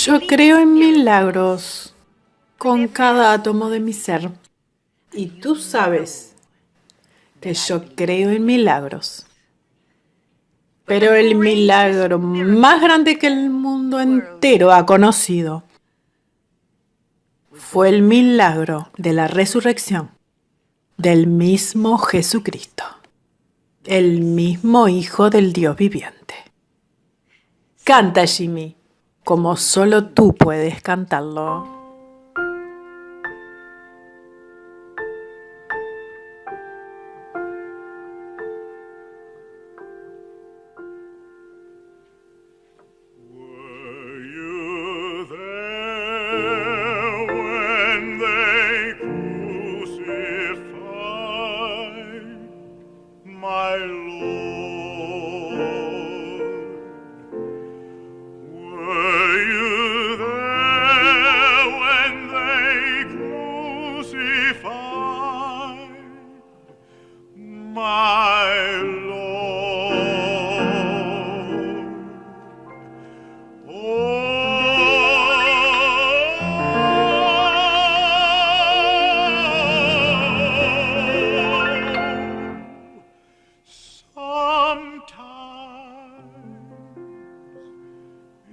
Yo creo en milagros con cada átomo de mi ser. Y tú sabes que yo creo en milagros. Pero el milagro más grande que el mundo entero ha conocido fue el milagro de la resurrección del mismo Jesucristo, el mismo Hijo del Dios viviente. Canta, Jimmy, como solo tú puedes cantarlo. My Lord, were you there when they crucified my Lord?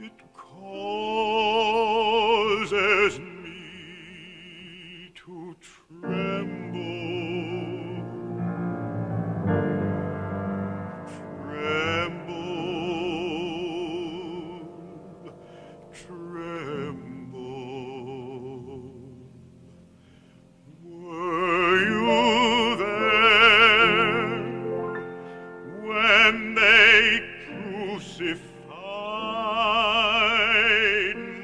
It causes me to tremble, tremble. Were you there when they crucified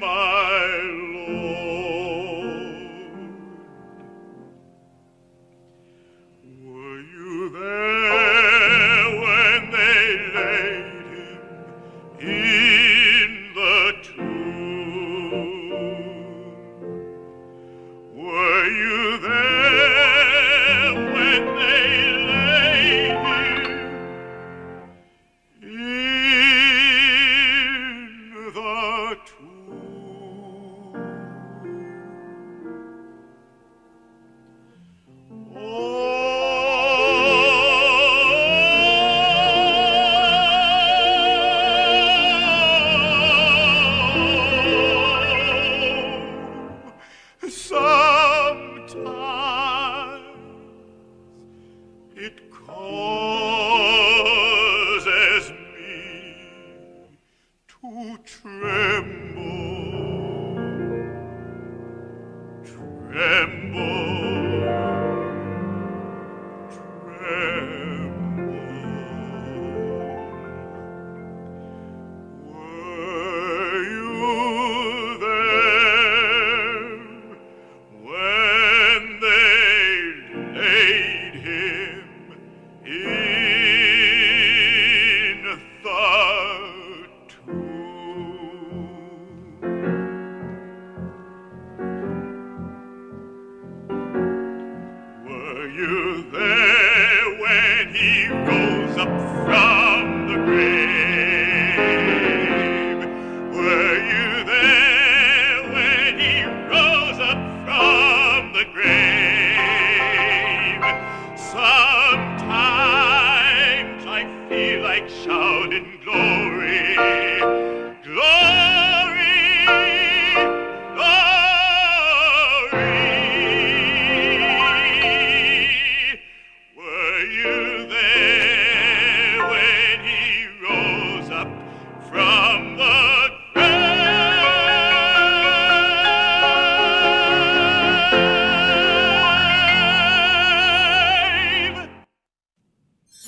my Lord? Were you there when they laid him in the tomb? Were you there when they laid him in the tomb? Sometimes it causes me to tremble, Were you there when they laid him in the tomb? Were you there when he rose up from the grave? Were you there when he rose up from the grave? Sometimes I feel like shouting glory, glory, glory. Were you there when he rose up from the grave?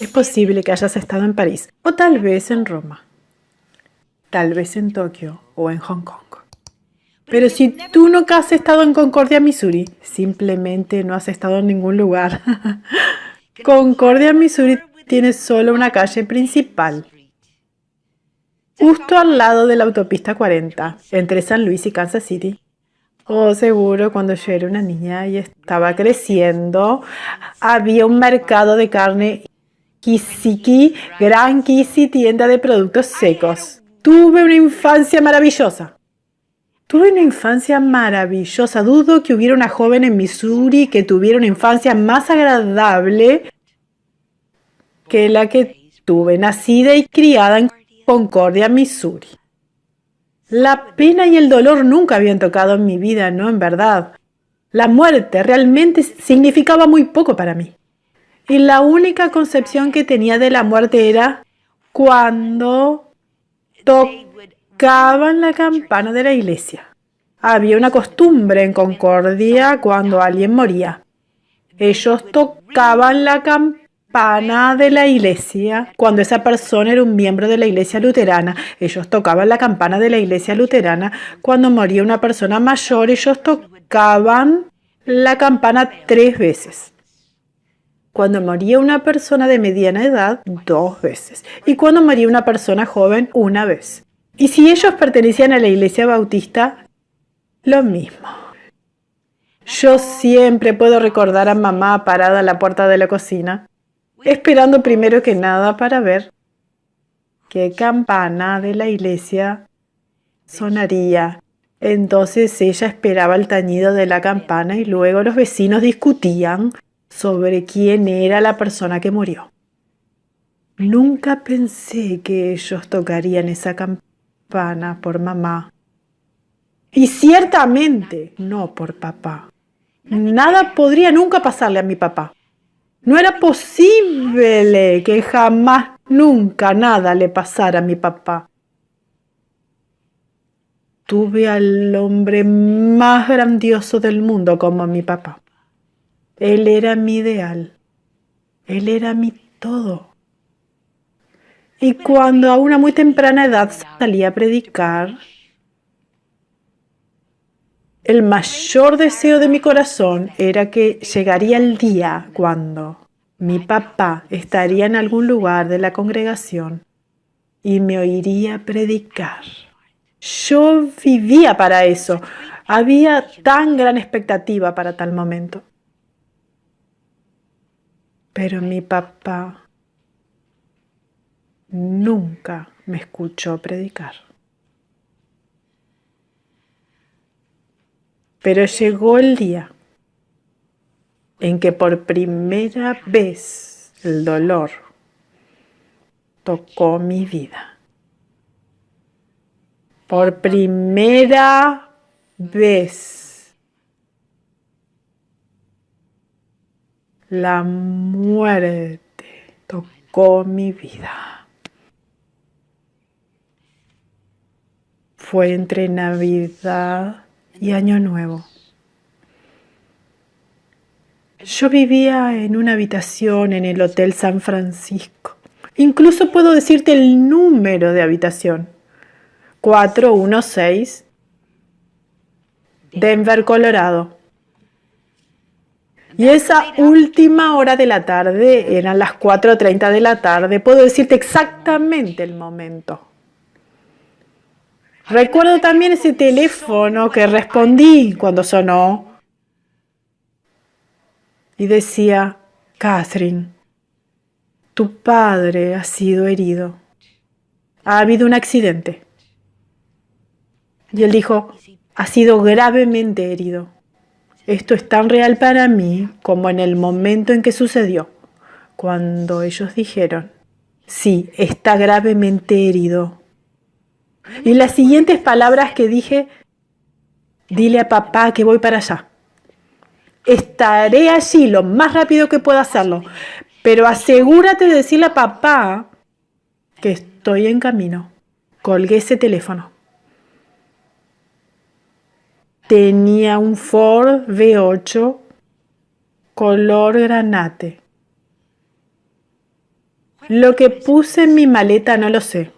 Es posible que hayas estado en París, o tal vez en Roma, tal vez en Tokio o en Hong Kong. Pero si tú nunca has estado en Concordia, Missouri, simplemente no has estado en ningún lugar. Concordia, Missouri tiene solo una calle principal, justo al lado de la autopista 40, entre San Luis y Kansas City. Oh, seguro, cuando yo era una niña y estaba creciendo, había un mercado de carne Kisiki, Gran Kisi, tienda de productos secos. Tuve una infancia maravillosa. Tuve una infancia maravillosa. Dudo que hubiera una joven en Missouri que tuviera una infancia más agradable que la que tuve, nacida y criada en Concordia, Missouri. La pena y el dolor nunca habían tocado en mi vida, ¿no? En verdad. La muerte realmente significaba muy poco para mí. Y la única concepción que tenía de la muerte era cuando tocaban la campana de la iglesia. Había una costumbre en Concordia cuando alguien moría. Ellos tocaban la campana de la iglesia cuando esa persona era un miembro de la iglesia luterana. Ellos tocaban la campana de la iglesia luterana cuando moría una persona mayor. Ellos tocaban la campana 3 veces. Cuando moría una persona de mediana edad, 2 veces. Y cuando moría una persona joven, 1 vez. Y si ellos pertenecían a la iglesia bautista, lo mismo. Yo siempre puedo recordar a mamá parada a la puerta de la cocina, esperando primero que nada para ver qué campana de la iglesia sonaría. Entonces ella esperaba el tañido de la campana y luego los vecinos discutían sobre quién era la persona que murió. Nunca pensé que ellos tocarían esa campana por mamá. Y ciertamente no por papá. Nada podría nunca pasarle a mi papá. No era posible que jamás, nunca, nada le pasara a mi papá. Tuve al hombre más grandioso del mundo como mi papá. Él era mi ideal. Él era mi todo. Y cuando a una muy temprana edad salí a predicar, el mayor deseo de mi corazón era que llegaría el día cuando mi papá estaría en algún lugar de la congregación y me oiría predicar. Yo vivía para eso. Había tan gran expectativa para tal momento. Pero mi papá nunca me escuchó predicar. Pero llegó el día en que por primera vez el dolor tocó mi vida. Por primera vez la muerte tocó mi vida. Fue entre Navidad y Año Nuevo. Yo vivía en una habitación en el Hotel San Francisco. Incluso puedo decirte el número de habitación. 416, Denver, Colorado. Y esa última hora de la tarde, eran las 4:30 de la tarde, puedo decirte exactamente el momento. Recuerdo también ese teléfono que respondí cuando sonó y decía: Catherine, tu padre ha sido herido. Ha habido un accidente. Y él dijo: ha sido gravemente herido. Esto es tan real para mí como en el momento en que sucedió, cuando ellos dijeron: sí, está gravemente herido. Y las siguientes palabras que dije: dile a papá que voy para allá. Estaré allí lo más rápido que pueda hacerlo, pero asegúrate de decirle a papá que estoy en camino. Colgué ese teléfono. Tenía un Ford V8 color granate. Lo que puse en mi maleta no lo sé.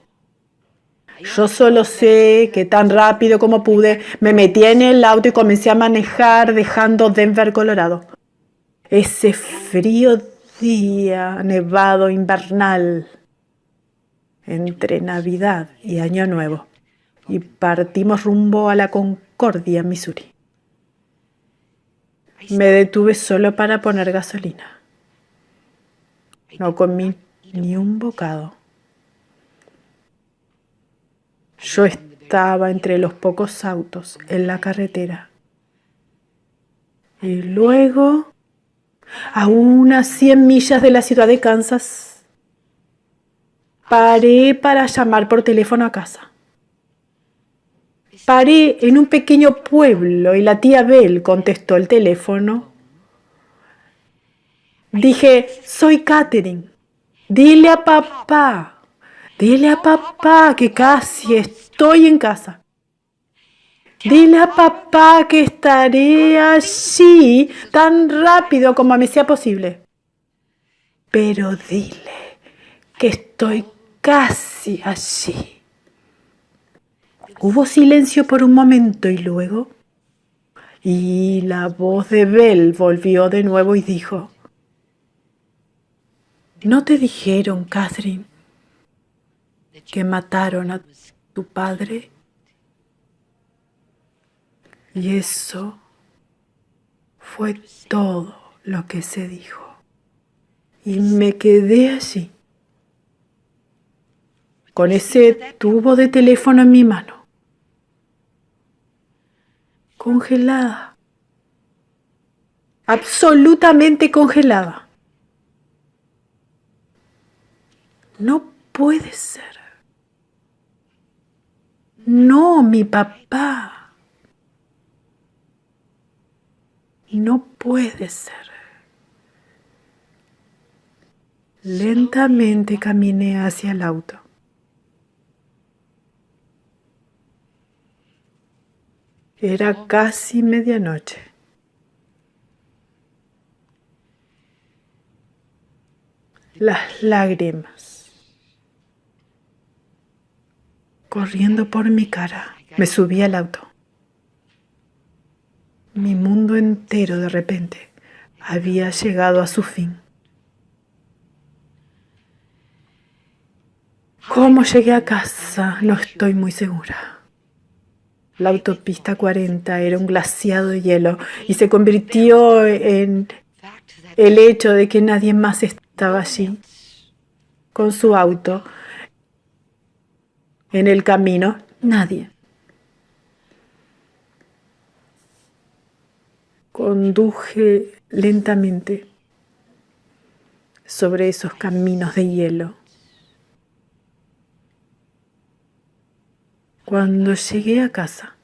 Yo solo sé que tan rápido como pude me metí en el auto y comencé a manejar dejando Denver, Colorado. Ese frío día nevado invernal entre Navidad y Año Nuevo. Y partimos rumbo a la Concordia, Missouri. Me detuve solo para poner gasolina. No comí ni un bocado. Yo estaba entre los pocos autos en la carretera. Y luego, a unas 100 millas de la ciudad de Kansas, paré para llamar por teléfono a casa. Paré en un pequeño pueblo y la tía Belle contestó el teléfono. Dije, soy Catherine. Dile a papá que casi estoy en casa. Dile a papá que estaré allí tan rápido como me sea posible. Pero dile que estoy casi allí. Hubo silencio por un momento y luego, y la voz de Belle volvió de nuevo y dijo, ¿no te dijeron, Catherine, que mataron a tu padre? Y eso fue todo lo que se dijo. Y me quedé allí, con ese tubo de teléfono en mi mano, congelada, absolutamente congelada. No puede ser. No, mi papá. No puede ser. Lentamente caminé hacia el auto. Era casi medianoche. Las lágrimas corriendo por mi cara. Me subí al auto. Mi mundo entero de repente había llegado a su fin. ¿Cómo llegué a casa? No estoy muy segura. La autopista 40 era un glaciado de hielo y se convirtió en el hecho de que nadie más estaba allí con su auto en el camino. Nadie. Conduje lentamente sobre esos caminos de hielo. Cuando llegué a casa,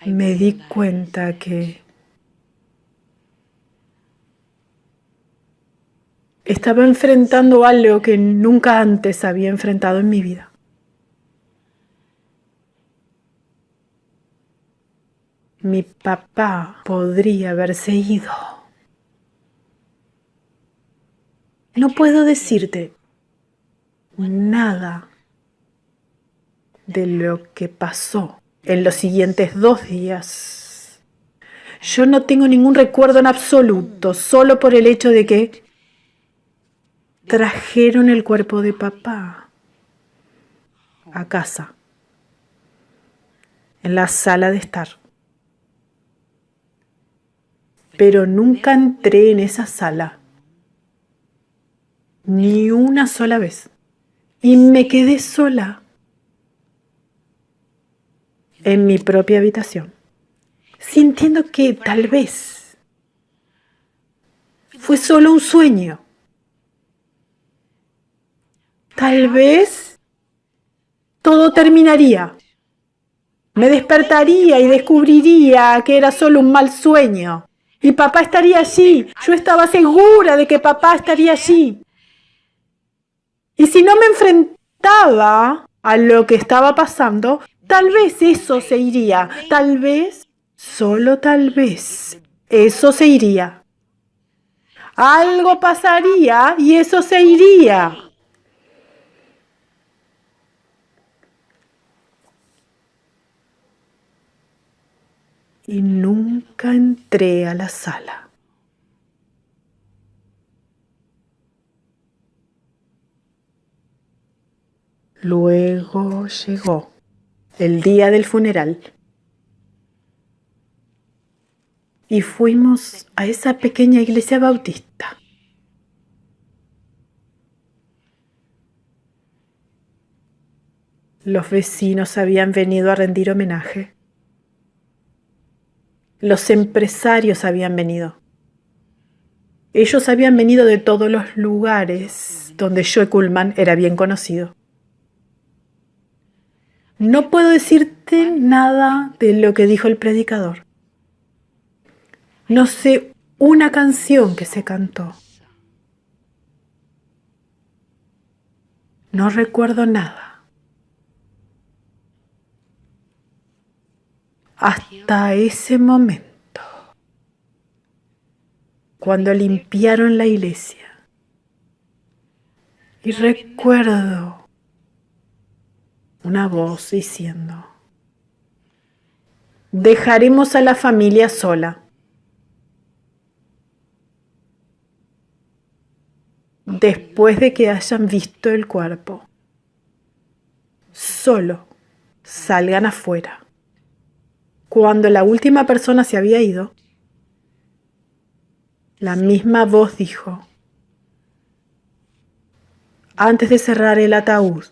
me di cuenta que estaba enfrentando algo que nunca antes había enfrentado en mi vida. Mi papá podría haberse ido. No puedo decirte nada de lo que pasó en los siguientes 2 días. Yo no tengo ningún recuerdo en absoluto, solo por el hecho de que trajeron el cuerpo de papá a casa, en la sala de estar. Pero nunca entré en esa sala, ni una sola vez. Y me quedé sola en mi propia habitación, sintiendo que tal vez fue solo un sueño. Tal vez todo terminaría. Me despertaría y descubriría que era solo un mal sueño. Y papá estaría allí. Yo estaba segura de que papá estaría allí. Y si no me enfrentaba a lo que estaba pasando, tal vez eso se iría. Tal vez, solo tal vez, eso se iría. Algo pasaría y eso se iría. Y nunca entré a la sala. Luego llegó el día del funeral y fuimos a esa pequeña iglesia bautista. Los vecinos habían venido a rendir homenaje. Los empresarios habían venido. Ellos habían venido de todos los lugares donde Joe Kuhlman era bien conocido. No puedo decirte nada de lo que dijo el predicador. No sé una canción que se cantó. No recuerdo nada. Hasta ese momento, cuando limpiaron la iglesia. Y recuerdo una voz diciendo: dejaremos a la familia sola. Después de que hayan visto el cuerpo, solo salgan afuera. Cuando la última persona se había ido, la misma voz dijo: antes de cerrar el ataúd,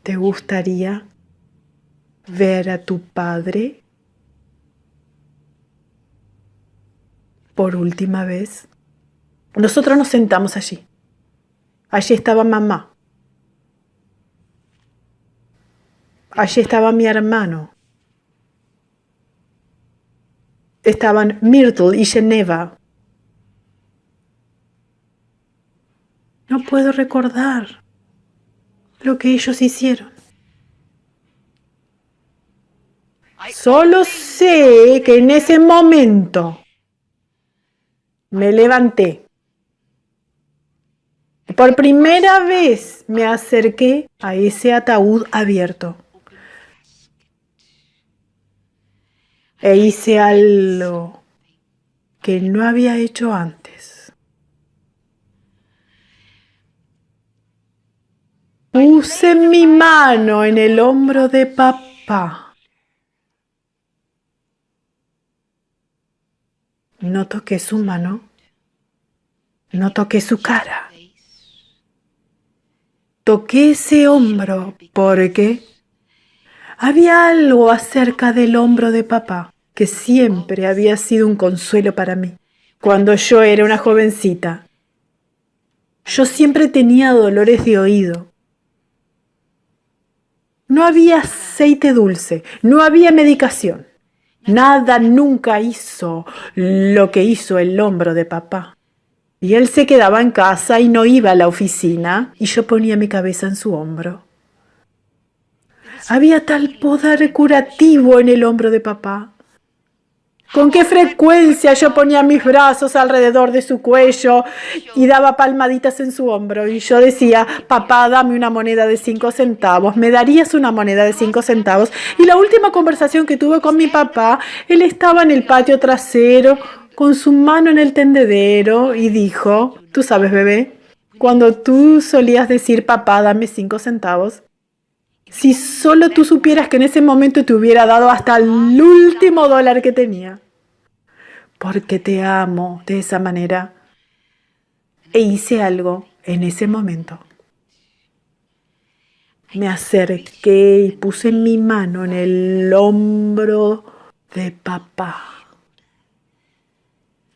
¿te gustaría ver a tu padre por última vez? Nosotros nos sentamos allí. Allí estaba mamá. Allí estaba mi hermano. Estaban Myrtle y Geneva. No puedo recordar lo que ellos hicieron. Solo sé que en ese momento me levanté. Por primera vez me acerqué a ese ataúd abierto. E hice algo que no había hecho antes. Puse mi mano en el hombro de papá. No toqué su mano. No toqué su cara. Toqué ese hombro porque había algo acerca del hombro de papá que siempre había sido un consuelo para mí. Cuando yo era una jovencita, yo siempre tenía dolores de oído. No había aceite dulce, no había medicación. Nada nunca hizo lo que hizo el hombro de papá. Y él se quedaba en casa y no iba a la oficina, y yo ponía mi cabeza en su hombro. Había tal poder curativo en el hombro de papá. Con qué frecuencia yo ponía mis brazos alrededor de su cuello y daba palmaditas en su hombro. Y yo decía: papá, dame una moneda de 5 centavos. ¿Me darías una moneda de 5 centavos? Y la última conversación que tuve con mi papá, él estaba en el patio trasero, con su mano en el tendedero, y dijo: tú sabes, bebé, cuando tú solías decir: papá, dame 5 centavos, si solo tú supieras que en ese momento te hubiera dado hasta el último dólar que tenía. Porque te amo de esa manera. E hice algo en ese momento. Me acerqué y puse mi mano en el hombro de papá.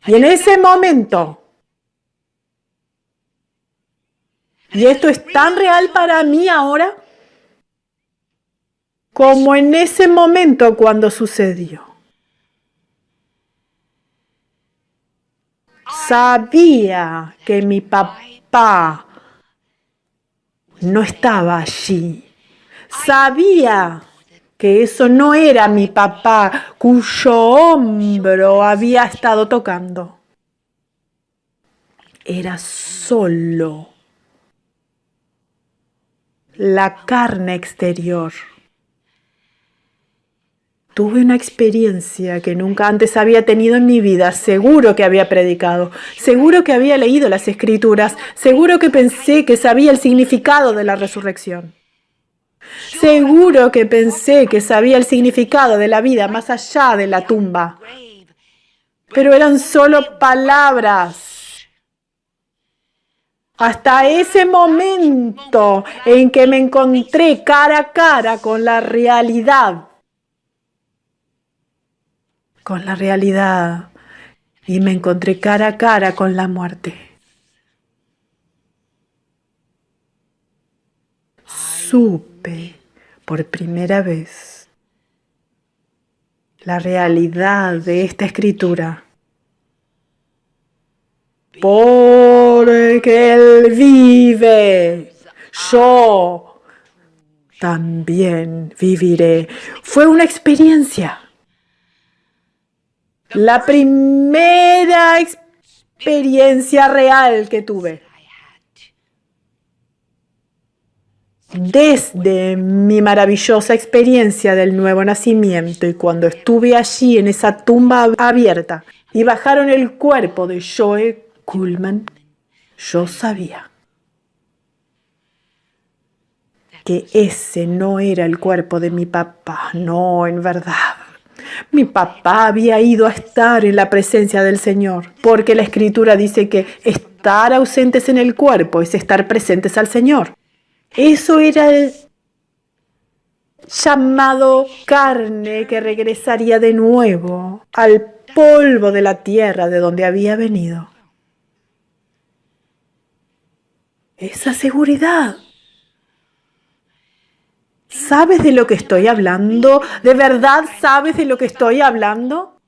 Y en ese momento, y esto es tan real para mí ahora, como en ese momento cuando sucedió. Sabía que mi papá no estaba allí. Sabía que eso no era mi papá cuyo hombro había estado tocando. Era solo la carne exterior. Tuve una experiencia que nunca antes había tenido en mi vida. Seguro que había predicado, seguro que había leído las Escrituras, seguro que pensé que sabía el significado de la resurrección. Seguro que pensé que sabía el significado de la vida más allá de la tumba. Pero eran solo palabras. hasta ese momento en que me encontré cara a cara con la realidad. Con la realidad. Y me encontré cara a cara con la muerte. Supe por primera vez la realidad de esta escritura. Porque Él vive, yo también viviré. Fue una experiencia. La primera experiencia real que tuve. Desde mi maravillosa experiencia del nuevo nacimiento y cuando estuve allí en esa tumba abierta y bajaron el cuerpo de Joe Kuhlman, yo sabía que ese no era el cuerpo de mi papá, no, en verdad. Mi papá había ido a estar en la presencia del Señor, porque la Escritura dice que estar ausentes en el cuerpo es estar presentes al Señor. Eso era el llamado carne que regresaría de nuevo al polvo de la tierra de donde había venido. Esa seguridad. ¿Sabes de lo que estoy hablando? ¿De verdad sabes de lo que estoy hablando?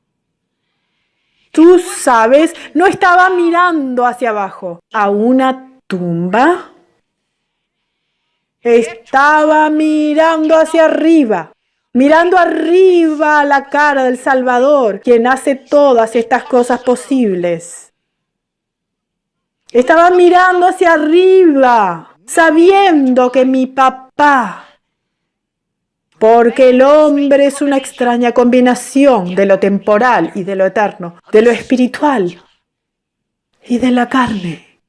Tú sabes, no estaba mirando hacia abajo a una tumba. Estaba mirando hacia arriba, mirando arriba a la cara del Salvador, quien hace todas estas cosas posibles. Estaba mirando hacia arriba, sabiendo que mi papá, porque el hombre es una extraña combinación de lo temporal y de lo eterno, de lo espiritual y de la carne.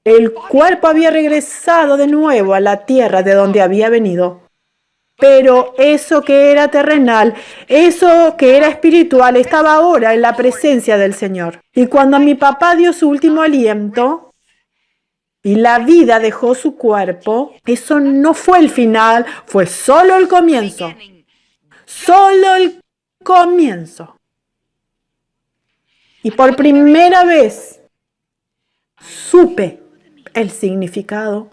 El cuerpo había regresado de nuevo a la tierra de donde había venido. Pero eso que era terrenal, eso que era espiritual, estaba ahora en la presencia del Señor. Y cuando mi papá dio su último aliento y la vida dejó su cuerpo, eso no fue el final, fue solo el comienzo. Solo el comienzo. Y por primera vez supe el significado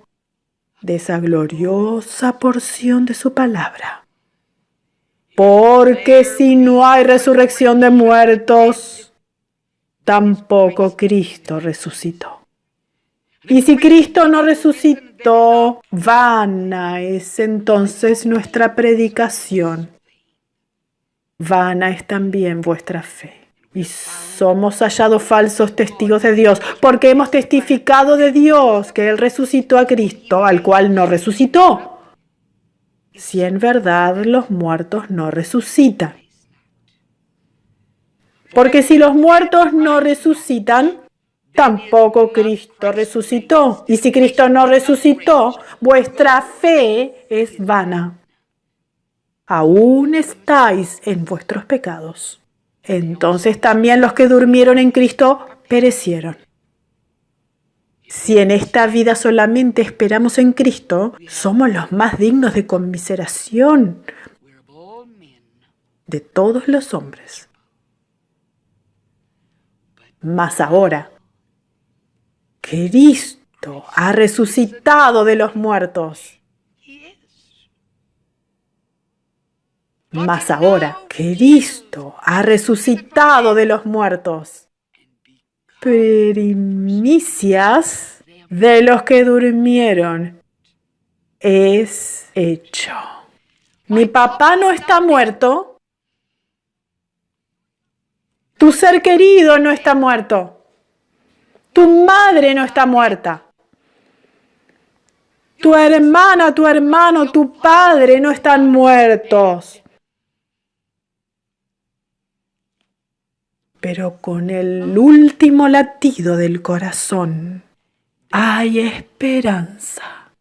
de esa gloriosa porción de su palabra. Porque si no hay resurrección de muertos, tampoco Cristo resucitó. Y si Cristo no resucitó, vana es entonces nuestra predicación. Vana es también vuestra fe. Y somos hallados falsos testigos de Dios, porque hemos testificado de Dios que Él resucitó a Cristo, al cual no resucitó. Si en verdad los muertos no resucitan. Porque si los muertos no resucitan, tampoco Cristo resucitó. Y si Cristo no resucitó, vuestra fe es vana. Aún estáis en vuestros pecados. Entonces también los que durmieron en Cristo perecieron. Si en esta vida solamente esperamos en Cristo, somos los más dignos de conmiseración de todos los hombres. Mas ahora, Cristo ha resucitado de los muertos. Mas ahora, Cristo ha resucitado de los muertos. Primicias de los que durmieron es hecho. Mi papá no está muerto. Tu ser querido no está muerto. Tu madre no está muerta. Tu hermana, tu hermano, tu padre no están muertos. Pero con el último latido del corazón hay esperanza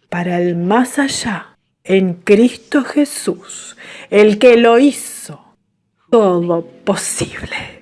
para el más allá en Cristo Jesús, el que lo hizo todo posible.